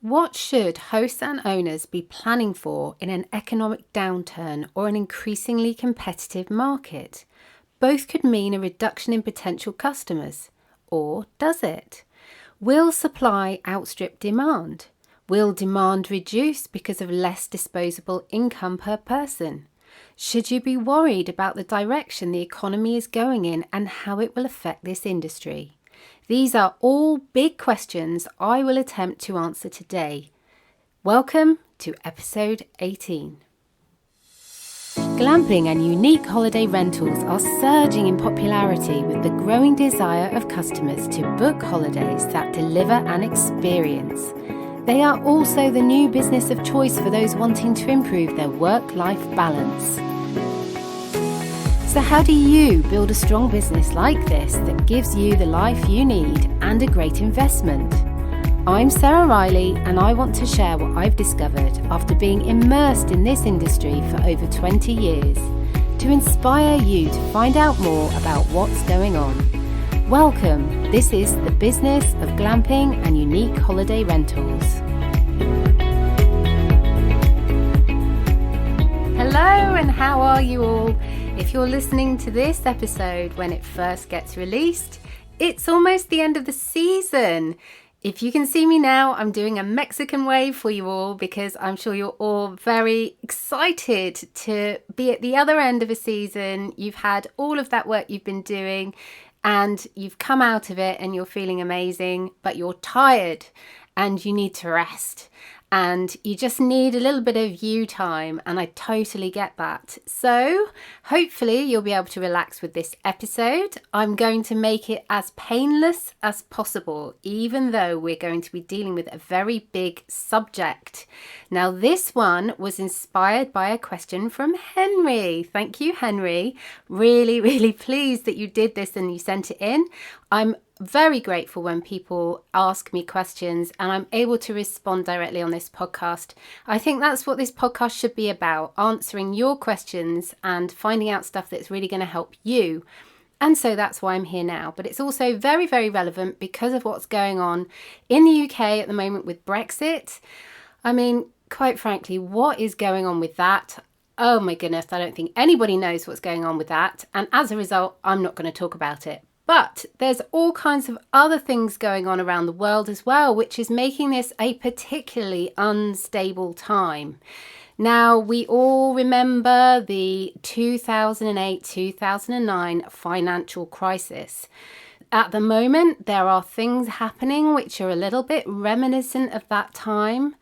What should hosts and owners be planning for in an economic downturn or an increasingly competitive market? Both could mean a reduction in potential customers. Or does it? Will supply outstrip demand? Will demand reduce because of less disposable income per person? Should you be worried about the direction the economy is going in and how it will affect this industry? These are all big questions I will attempt to answer today. Welcome to episode 18. Glamping and unique holiday rentals are surging in popularity with the growing desire of customers to book holidays that deliver an experience. They are also the new business of choice for those wanting to improve their work-life balance. So how do you build a strong business like this that gives you the life you need and a great investment? I'm Sarah Riley, and I want to share what I've discovered after being immersed in this industry for over 20 years to inspire you to find out more about what's going on. Welcome, this is the business of glamping and unique holiday rentals. Hello, and how are you all? If you're listening to this episode when it first gets released, it's almost the end of the season. If you can see me now, I'm doing a Mexican wave for you all because I'm sure you're all very excited to be at the other end of a season. You've had all of that work you've been doing and you've come out of it and you're feeling amazing, but you're tired and you need to rest. And you just need a little bit of you time, and I totally get that. So hopefully you'll be able to relax with this episode. I'm going to make it as painless as possible, even though we're going to be dealing with a very big subject. Now, this one was inspired by a question from Henry. Thank you, Henry. Really, really pleased that you did this and you sent it in. I'm very grateful when people ask me questions and I'm able to respond directly on this podcast. I think that's what this podcast should be about, answering your questions and finding out stuff that's really going to help you. And so that's why I'm here now. But it's also very, very relevant because of what's going on in the UK at the moment with Brexit. I mean, quite frankly, what is going on with that? Oh my goodness, I don't think anybody knows what's going on with that. And as a result, I'm not going to talk about it. But there's all kinds of other things going on around the world as well, which is making this a particularly unstable time. Now, we all remember the 2008-2009 financial crisis. At the moment, there are things happening which are a little bit reminiscent of that time.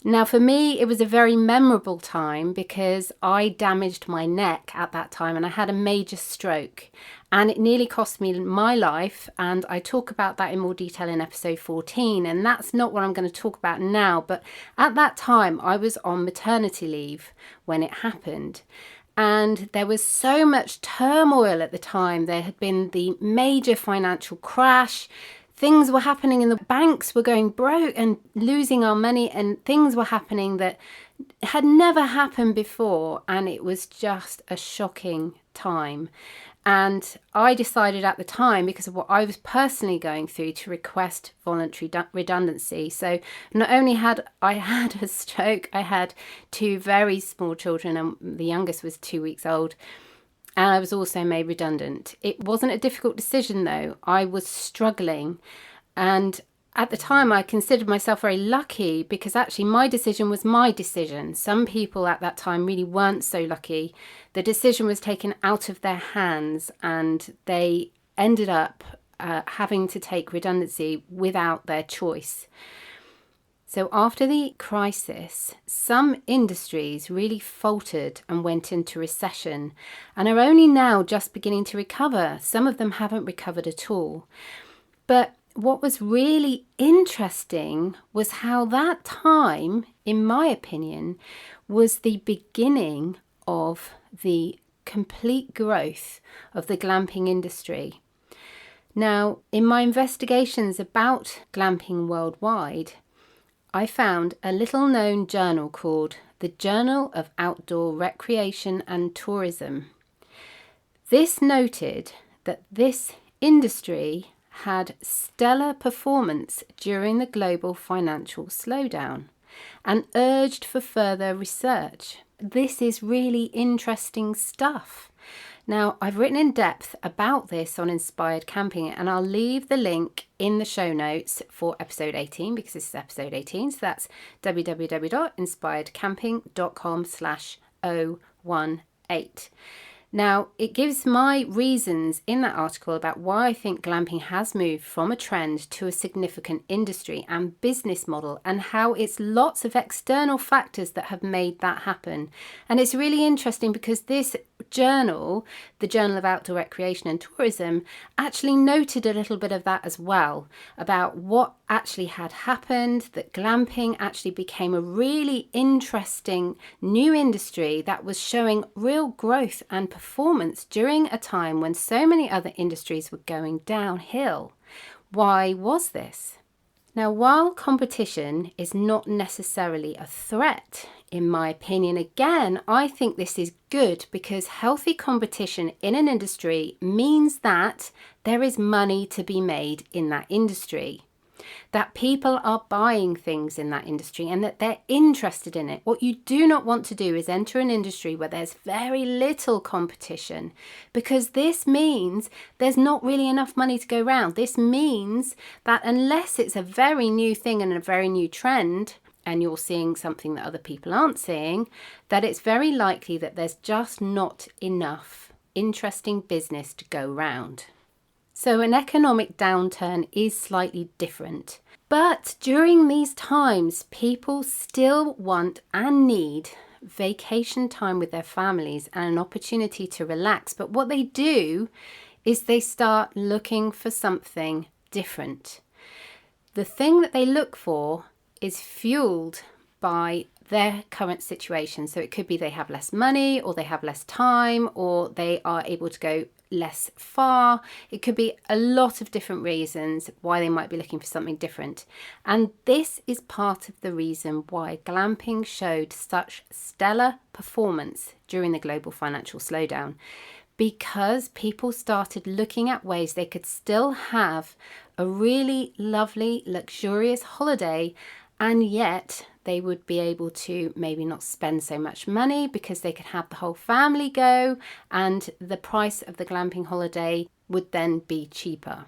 Now, for me, it was a very memorable time because I damaged my neck at that time and I had a major stroke and it nearly cost me my life. And I talk about that in more detail in episode 14. And that's not what I'm going to talk about now. But at that time, I was on maternity leave when it happened. And there was so much turmoil at the time. There had been the major financial crash. Things were happening and the banks were going broke and losing our money, and things were happening that had never happened before, and it was just a shocking time. And I decided at the time, because of what I was personally going through, to request voluntary redundancy. So not only had I had a stroke, I had two very small children, and the youngest was 2 weeks old. And I was also made redundant. It wasn't a difficult decision, though. I was struggling. And at the time, I considered myself very lucky because actually my decision was my decision. Some people at that time really weren't so lucky. The decision was taken out of their hands and they ended up having to take redundancy without their choice. So after the crisis, some industries really faltered and went into recession and are only now just beginning to recover. Some of them haven't recovered at all. But what was really interesting was how that time, in my opinion, was the beginning of the complete growth of the glamping industry. Now, in my investigations about glamping worldwide, I found a little known journal called the Journal of Outdoor Recreation and Tourism. This noted that this industry had stellar performance during the global financial slowdown and urged for further research. This is really interesting stuff. Now, I've written in depth about this on Inspired Camping, and I'll leave the link in the show notes for episode 18, because this is episode 18. So that's www.inspiredcamping.com/018. Now, it gives my reasons in that article about why I think glamping has moved from a trend to a significant industry and business model, and how it's lots of external factors that have made that happen. And it's really interesting because this journal, the Journal of Outdoor Recreation and Tourism, actually noted a little bit of that as well, about what actually had happened, that glamping actually became a really interesting new industry that was showing real growth and performance during a time when so many other industries were going downhill. Why was this? Now, while competition is not necessarily a threat, in my opinion, again, I think this is good, because healthy competition in an industry means that there is money to be made in that industry, that people are buying things in that industry and that they're interested in it. What you do not want to do is enter an industry where there's very little competition, because this means there's not really enough money to go around. This means that unless it's a very new thing and a very new trend, and you're seeing something that other people aren't seeing, that it's very likely that there's just not enough interesting business to go round. So an economic downturn is slightly different. But during these times, people still want and need vacation time with their families and an opportunity to relax. But what they do is they start looking for something different. The thing that they look for is fueled by their current situation. So it could be they have less money, or they have less time, or they are able to go less far. It could be a lot of different reasons why they might be looking for something different. And this is part of the reason why glamping showed such stellar performance during the global financial slowdown, because people started looking at ways they could still have a really lovely, luxurious holiday, and yet they would be able to maybe not spend so much money, because they could have the whole family go, and the price of the glamping holiday would then be cheaper.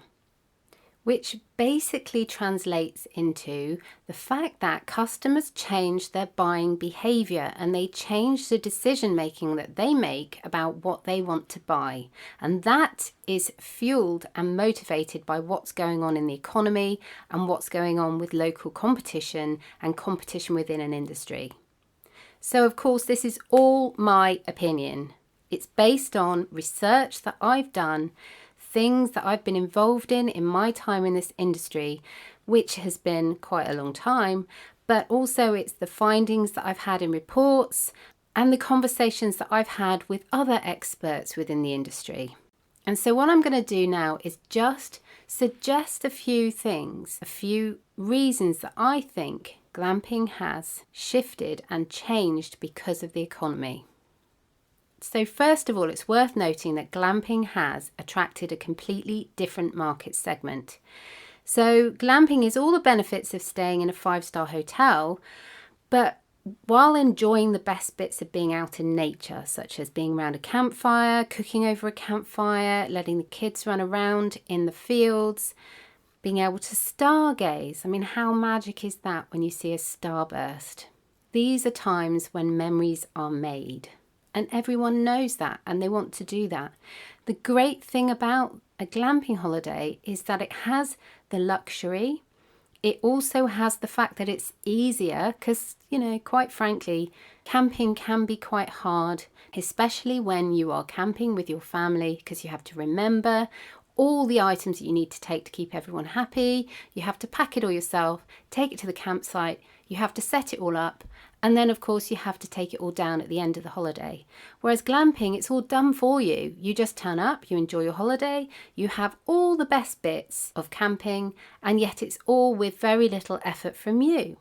Which basically translates into the fact that customers change their buying behavior, and they change the decision making that they make about what they want to buy. And that is fueled and motivated by what's going on in the economy and what's going on with local competition and competition within an industry. So of course, this is all my opinion. It's based on research that I've done, things that I've been involved in my time in this industry, which has been quite a long time, but also it's the findings that I've had in reports and the conversations that I've had with other experts within the industry. And so what I'm going to do now is just suggest a few things, a few reasons that I think glamping has shifted and changed because of the economy. So first of all, it's worth noting that glamping has attracted a completely different market segment. So glamping is all the benefits of staying in a 5-star hotel, but while enjoying the best bits of being out in nature, such as being around a campfire, cooking over a campfire, letting the kids run around in the fields, being able to stargaze. I mean, how magic is that when you see a starburst? These are times when memories are made. And everyone knows that, and they want to do that. The great thing about a glamping holiday is that it has the luxury. It also has the fact that it's easier, because, quite frankly, camping can be quite hard, especially when you are camping with your family, because you have to remember all the items that you need to take to keep everyone happy. You have to pack it all yourself, take it to the campsite, you have to set it all up, and then of course you have to take it all down at the end of the holiday. Whereas glamping, it's all done for you. You just turn up, you enjoy your holiday, you have all the best bits of camping, and yet it's all with very little effort from you.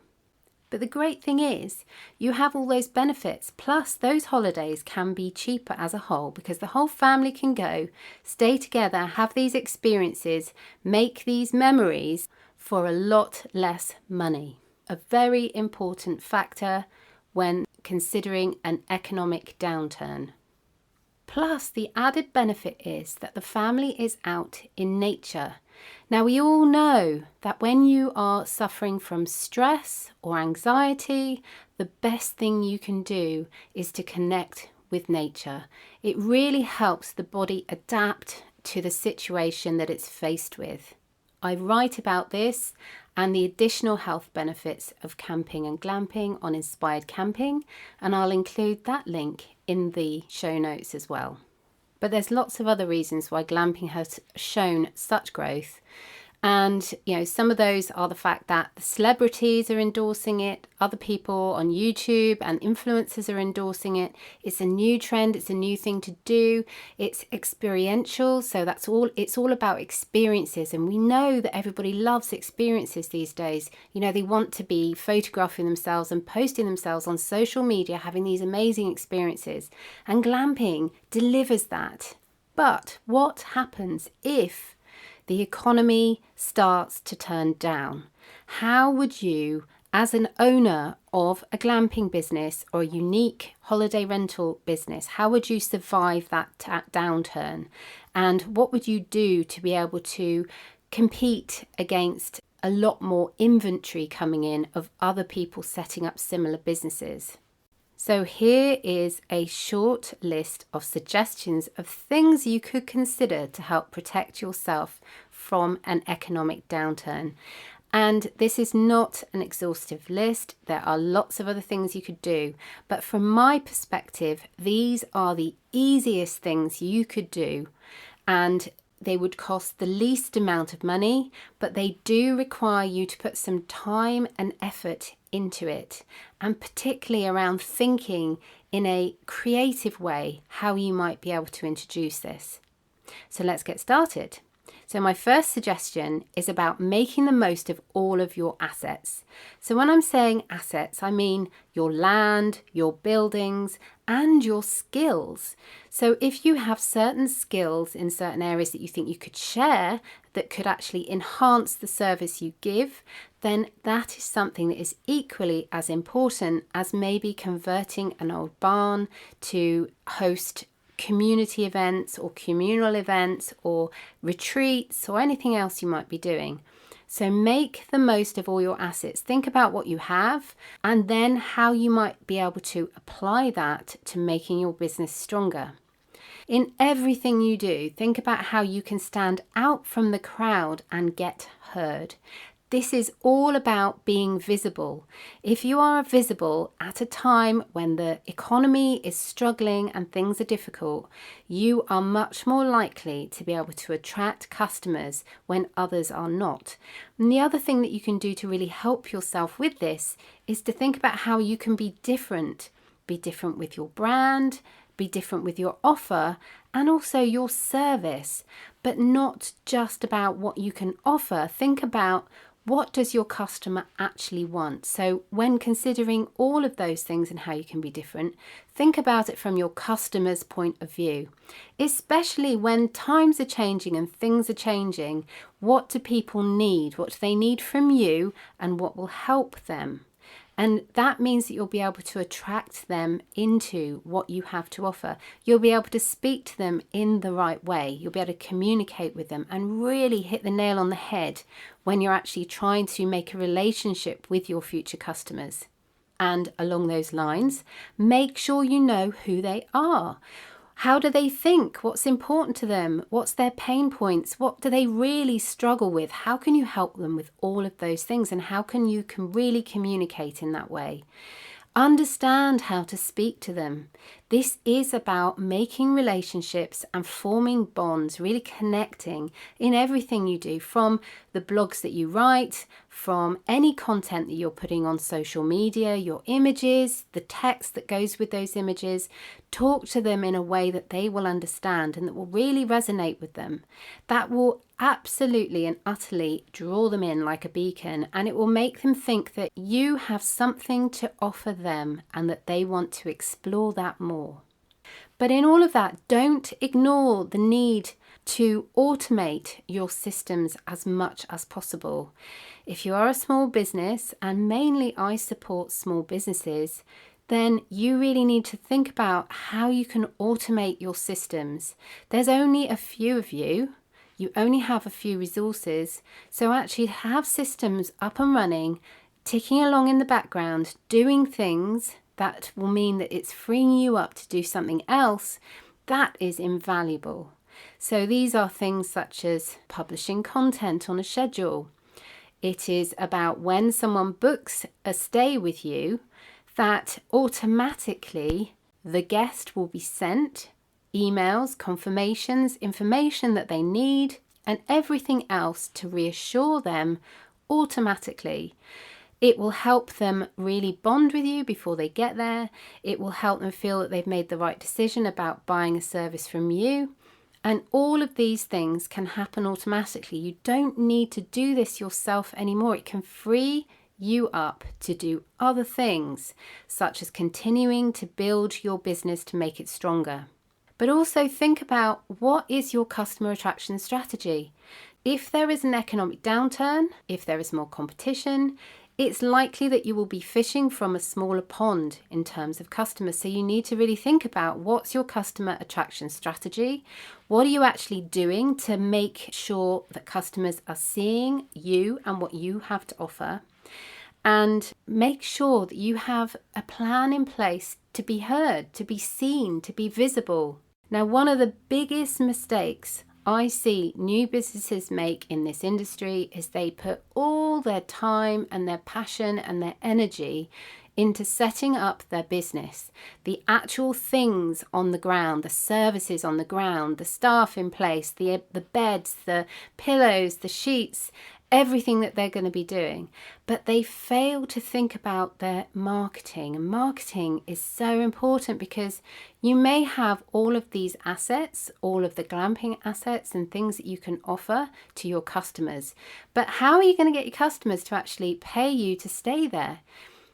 But the great thing is you have all those benefits, plus those holidays can be cheaper as a whole because the whole family can go, stay together, have these experiences, make these memories for a lot less money. A very important factor when considering an economic downturn. Plus, the added benefit is that the family is out in nature. Now, we all know that when you are suffering from stress or anxiety, the best thing you can do is to connect with nature. It really helps the body adapt to the situation that it's faced with. I write about this and the additional health benefits of camping and glamping on Inspired Camping, and I'll include that link in the show notes as well. But there's lots of other reasons why glamping has shown such growth. And, some of those are the fact that the celebrities are endorsing it, other people on YouTube and influencers are endorsing it. It's a new trend, it's a new thing to do, it's experiential, so it's all about experiences. And we know that everybody loves experiences these days. They want to be photographing themselves and posting themselves on social media, having these amazing experiences. And glamping delivers that. But what happens if the economy starts to turn down? How would you, as an owner of a glamping business or a unique holiday rental business, how would you survive that downturn? And what would you do to be able to compete against a lot more inventory coming in of other people setting up similar businesses? So here is a short list of suggestions of things you could consider to help protect yourself from an economic downturn. And this is not an exhaustive list. There are lots of other things you could do. But from my perspective, these are the easiest things you could do. And they would cost the least amount of money, but they do require you to put some time and effort into it, and particularly around thinking in a creative way how you might be able to introduce this. So let's get started. So my first suggestion is about making the most of all of your assets. So when I'm saying assets, I mean your land, your buildings, and your skills. So if you have certain skills in certain areas that you think you could share that could actually enhance the service you give, then that is something that is equally as important as maybe converting an old barn to host community events or communal events or retreats or anything else you might be doing. So make the most of all your assets. Think about what you have and then how you might be able to apply that to making your business stronger. In everything you do, think about how you can stand out from the crowd and get heard. This is all about being visible. If you are visible at a time when the economy is struggling and things are difficult, you are much more likely to be able to attract customers when others are not. And the other thing that you can do to really help yourself with this is to think about how you can be different. Be different with your brand, be different with your offer, and also your service, but not just about what you can offer. Think about what does your customer actually want? So when considering all of those things and how you can be different, think about it from your customer's point of view. Especially when times are changing and things are changing, what do people need? What do they need from you and what will help them? And that means that you'll be able to attract them into what you have to offer. You'll be able to speak to them in the right way. You'll be able to communicate with them and really hit the nail on the head when you're actually trying to make a relationship with your future customers. And along those lines, make sure you know who they are. How do they think? What's important to them? What's their pain points? What do they really struggle with? How can you help them with all of those things? And how can you really communicate in that way? Understand how to speak to them. This is about making relationships and forming bonds, really connecting in everything you do, from the blogs that you write, from any content that you're putting on social media, your images, the text that goes with those images. Talk to them in a way that they will understand and that will really resonate with them. That will absolutely and utterly draw them in like a beacon, and it will make them think that you have something to offer them and that they want to explore that more. But in all of that, don't ignore the need to automate your systems as much as possible. If you are a small business, and mainly I support small businesses, then you really need to think about how you can automate your systems. There's only a few of you. You only have a few resources. So actually have systems up and running, ticking along in the background, doing things that will mean that it's freeing you up to do something else. That is invaluable. So these are things such as publishing content on a schedule. It is about when someone books a stay with you, that automatically the guest will be sent emails, confirmations, information that they need, and everything else to reassure them automatically. It will help them really bond with you before they get there. It will help them feel that they've made the right decision about buying a service from you. And all of these things can happen automatically. You don't need to do this yourself anymore. It can free you up to do other things, such as continuing to build your business to make it stronger. But also think about, what is your customer attraction strategy? If there is an economic downturn, if there is more competition, it's likely that you will be fishing from a smaller pond in terms of customers. So you need to really think about, what's your customer attraction strategy? What are you actually doing to make sure that customers are seeing you and what you have to offer? And make sure that you have a plan in place to be heard, to be seen, to be visible. Now, one of the biggest mistakes I see new businesses make in this industry is they put all their time and their passion and their energy into setting up their business. The actual things on the ground, the services on the ground, the staff in place, the beds, the pillows, the sheets, everything that they're going to be doing. But they fail to think about their marketing. And marketing is so important, because you may have all of these assets, all of the glamping assets and things that you can offer to your customers. But how are you going to get your customers to actually pay you to stay there?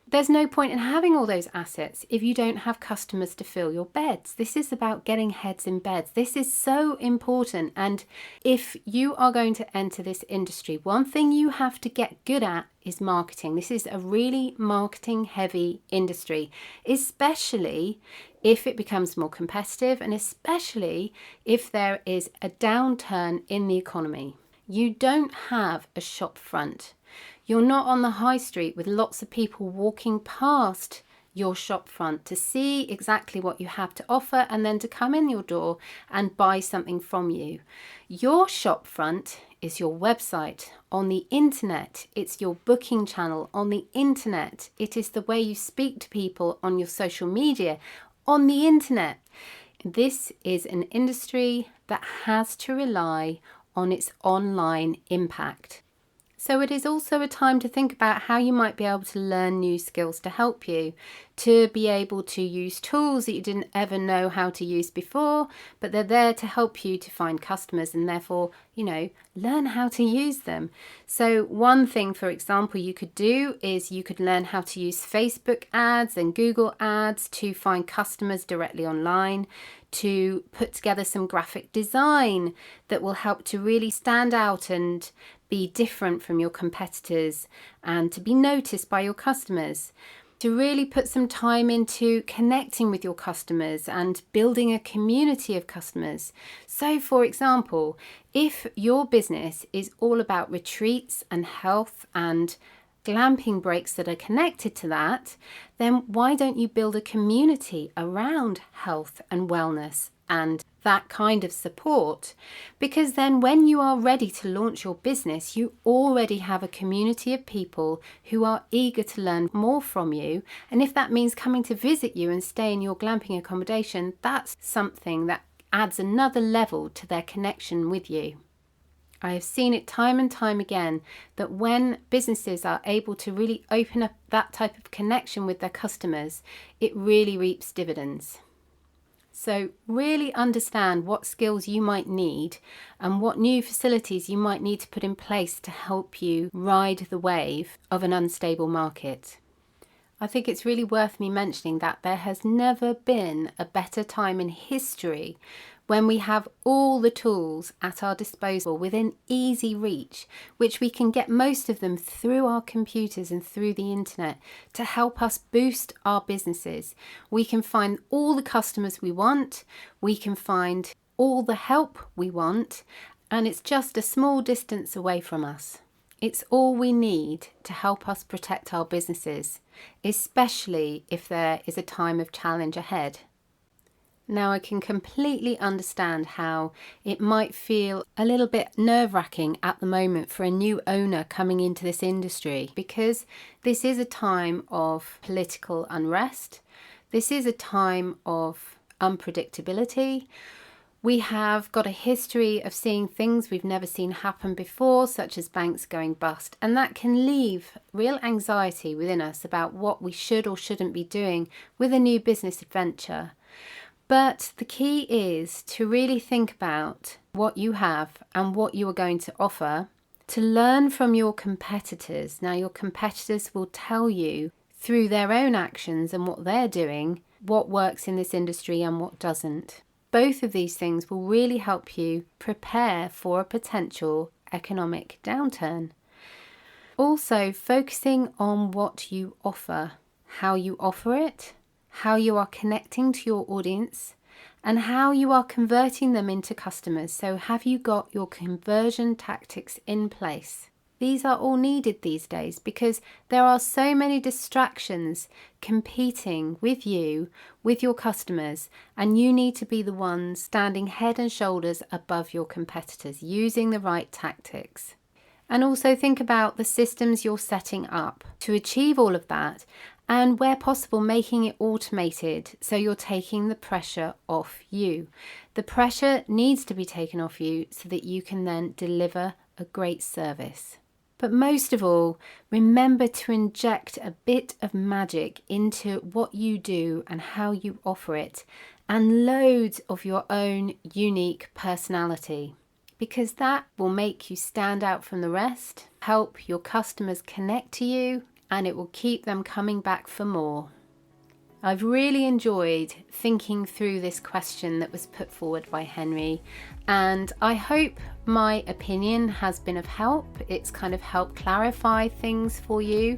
There's no point in having all those assets if you don't have customers to fill your beds. This is about getting heads in beds. This is so important. And if you are going to enter this industry, one thing you have to get good at is marketing. This is a really marketing heavy industry, especially if it becomes more competitive, and especially if there is a downturn in the economy. You don't have a shop front. You're not on the high street with lots of people walking past your shop front to see exactly what you have to offer and then to come in your door and buy something from you. Your shop front is your website on the internet. It's your booking channel on the internet. It is the way you speak to people on your social media on the internet. This is an industry that has to rely on its online impact. So it is also a time to think about how you might be able to learn new skills to help you, to be able to use tools that you didn't ever know how to use before, but they're there to help you to find customers and therefore, learn how to use them. So one thing, for example, you could do is you could learn how to use Facebook ads and Google ads to find customers directly online, to put together some graphic design that will help to really stand out and be different from your competitors and to be noticed by your customers. To really put some time into connecting with your customers and building a community of customers. So, for example, if your business is all about retreats and health and glamping breaks that are connected to that, then why don't you build a community around health and wellness and that kind of support, because then when you are ready to launch your business, you already have a community of people who are eager to learn more from you. And if that means coming to visit you and stay in your glamping accommodation, that's something that adds another level to their connection with you. I have seen it time and time again that when businesses are able to really open up that type of connection with their customers, it really reaps dividends. So really understand what skills you might need and what new facilities you might need to put in place to help you ride the wave of an unstable market. I think it's really worth me mentioning that there has never been a better time in history when we have all the tools at our disposal within easy reach, which we can get most of them through our computers and through the internet to help us boost our businesses. We can find all the customers we want, we can find all the help we want, and it's just a small distance away from us. It's all we need to help us protect our businesses, especially if there is a time of challenge ahead. Now, I can completely understand how it might feel a little bit nerve-wracking at the moment for a new owner coming into this industry, because this is a time of political unrest. This is a time of unpredictability. We have got a history of seeing things we've never seen happen before, such as banks going bust, and that can leave real anxiety within us about what we should or shouldn't be doing with a new business adventure. But the key is to really think about what you have and what you are going to offer, to learn from your competitors. Now, your competitors will tell you through their own actions and what they're doing, what works in this industry and what doesn't. Both of these things will really help you prepare for a potential economic downturn. Also, focusing on what you offer, how you offer it, how you are connecting to your audience, and how you are converting them into customers. So have you got your conversion tactics in place? These are all needed these days because there are so many distractions competing with you, with your customers, and you need to be the ones standing head and shoulders above your competitors, using the right tactics. And also think about the systems you're setting up to achieve all of that, and where possible making it automated so you're taking the pressure off you. The pressure needs to be taken off you so that you can then deliver a great service. But most of all, remember to inject a bit of magic into what you do and how you offer it, and loads of your own unique personality, because that will make you stand out from the rest, help your customers connect to you, and it will keep them coming back for more. I've really enjoyed thinking through this question that was put forward by Henry, and I hope my opinion has been of help. It's kind of helped clarify things for you.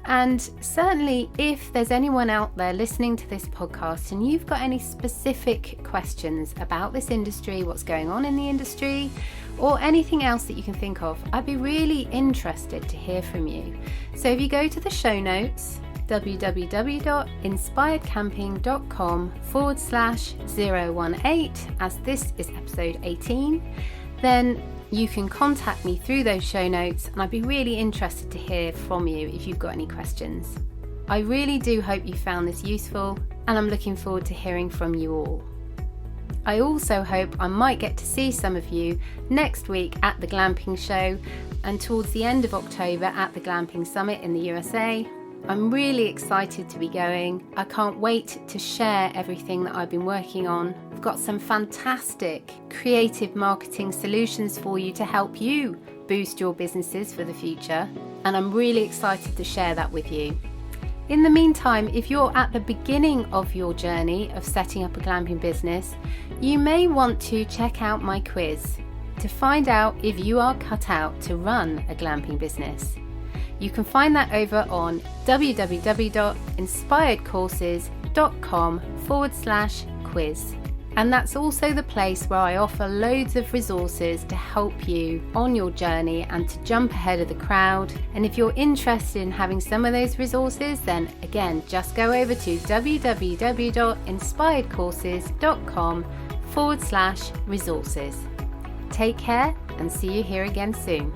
And certainly if there's anyone out there listening to this podcast and you've got any specific questions about this industry, what's going on in the industry, or anything else that you can think of, I'd be really interested to hear from you. So if you go to the show notes, www.inspiredcamping.com/018, as this is episode 18, then you can contact me through those show notes, and I'd be really interested to hear from you if you've got any questions. I really do hope you found this useful, and I'm looking forward to hearing from you all. I also hope I might get to see some of you next week at the Glamping Show and towards the end of October at the Glamping Summit in the USA. I'm really excited to be going. I can't wait to share everything that I've been working on. I've got some fantastic creative marketing solutions for you to help you boost your businesses for the future, and I'm really excited to share that with you. In the meantime, if you're at the beginning of your journey of setting up a glamping business, you may want to check out my quiz to find out if you are cut out to run a glamping business. You can find that over on www.inspiredcourses.com/quiz. And that's also the place where I offer loads of resources to help you on your journey and to jump ahead of the crowd. And if you're interested in having some of those resources, then again, just go over to www.inspiredcourses.com www.glamping.com/resources. Take care and see you here again soon.